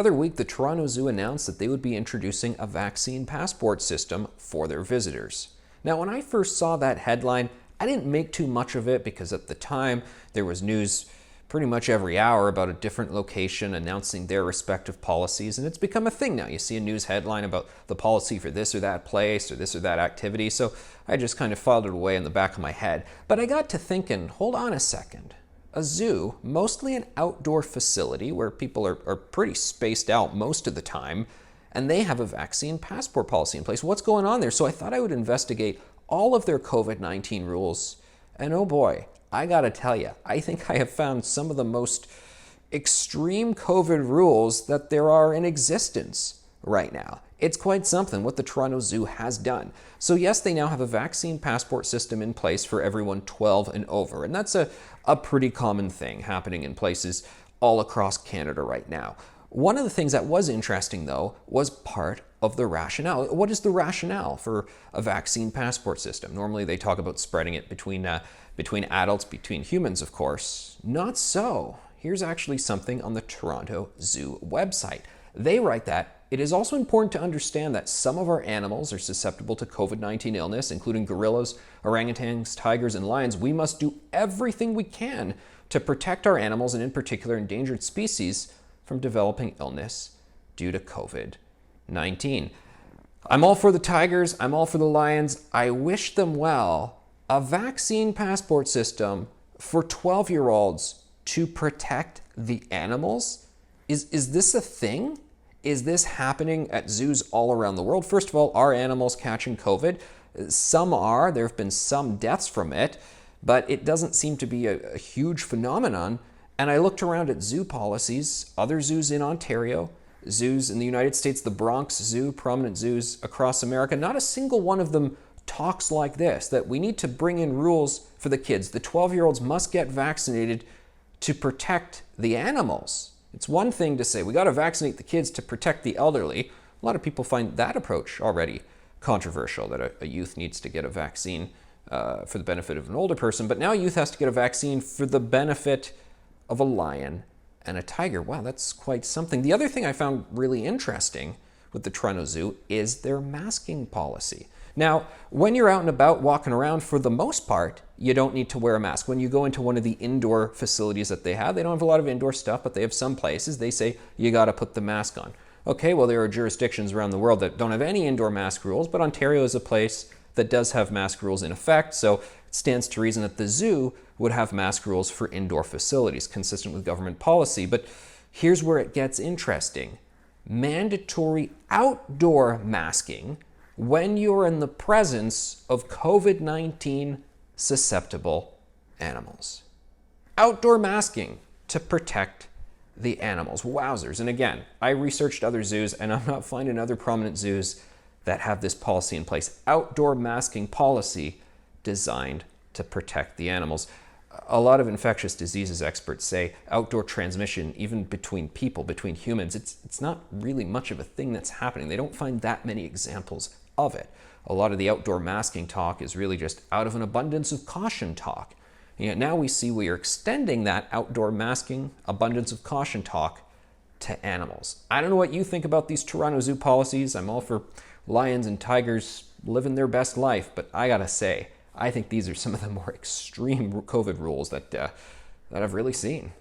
other week, the Toronto Zoo announced that they would be introducing a vaccine passport system for their visitors. Now, when I first saw that headline, I didn't make too much of it because at the time there was news pretty much every hour about a different location announcing their respective policies, and it's become a thing now. You see a news headline about the policy for this or that place or this or that activity, so I just kind of filed it away in the back of my head. But I got to thinking, hold on a second. A zoo, mostly an outdoor facility where people are pretty spaced out most of the time, and they have a vaccine passport policy in place. What's going on there? So I thought I would investigate all of their COVID-19 rules, and oh boy, I gotta tell you, I think I have found some of the most extreme COVID rules that there are in existence right now. It's quite something what the Toronto Zoo has done. So yes, they now have a vaccine passport system in place for everyone 12 and over, and that's a pretty common thing happening in places all across Canada right now. One of the things that was interesting, though, was part of the rationale. What is the rationale for a vaccine passport system? Normally they talk about spreading it between adults, between humans, of course. Not so. Here's actually something on the Toronto Zoo website. They write that it is also important to understand that some of our animals are susceptible to COVID-19 illness, including gorillas, orangutans, tigers, and lions. We must do everything we can to protect our animals, and in particular endangered species, from developing illness due to COVID-19. I'm all for the tigers. I'm all for the lions. I wish them well. A vaccine passport system for 12-year-olds to protect the animals? Is this a thing? Is this happening at zoos all around the world? First of all, are animals catching COVID? Some are. There have been some deaths from it, but it doesn't seem to be a huge phenomenon. And I looked around at zoo policies, other zoos in Ontario, zoos in the United States, the Bronx Zoo, prominent zoos across America. Not a single one of them talks like this, that we need to bring in rules for the kids. The 12-year-olds must get vaccinated to protect the animals. It's one thing to say, we got to vaccinate the kids to protect the elderly. A lot of people find that approach already controversial, that a youth needs to get a vaccine for the benefit of an older person. But now youth has to get a vaccine for the benefit of a lion and a tiger. Wow, that's quite something. The other thing I found really interesting with the Toronto Zoo is their masking policy. Now, when you're out and about walking around, for the most part, you don't need to wear a mask. When you go into one of the indoor facilities that they don't have a lot of indoor stuff, but they have some places, they say you got to put the mask on. Okay, well, there are jurisdictions around the world that don't have any indoor mask rules, but Ontario is a place that does have mask rules in effect, so it stands to reason that the zoo would have mask rules for indoor facilities, consistent with government policy. But here's where it gets interesting. Mandatory outdoor masking when you're in the presence of COVID-19 susceptible animals. Outdoor masking to protect the animals. Wowzers. And again, I researched other zoos and I'm not finding other prominent zoos that have this policy in place. Outdoor masking policy designed to protect the animals. A lot of infectious diseases experts say outdoor transmission, even between people, between humans, it's not really much of a thing that's happening. They don't find that many examples of it. A lot of the outdoor masking talk is really just out of an abundance of caution talk. And yet now we see we are extending that outdoor masking, abundance of caution talk to animals. I don't know what you think about these Toronto Zoo policies. I'm all for lions and tigers living their best life, but I gotta say, I think these are some of the more extreme COVID rules that I've really seen.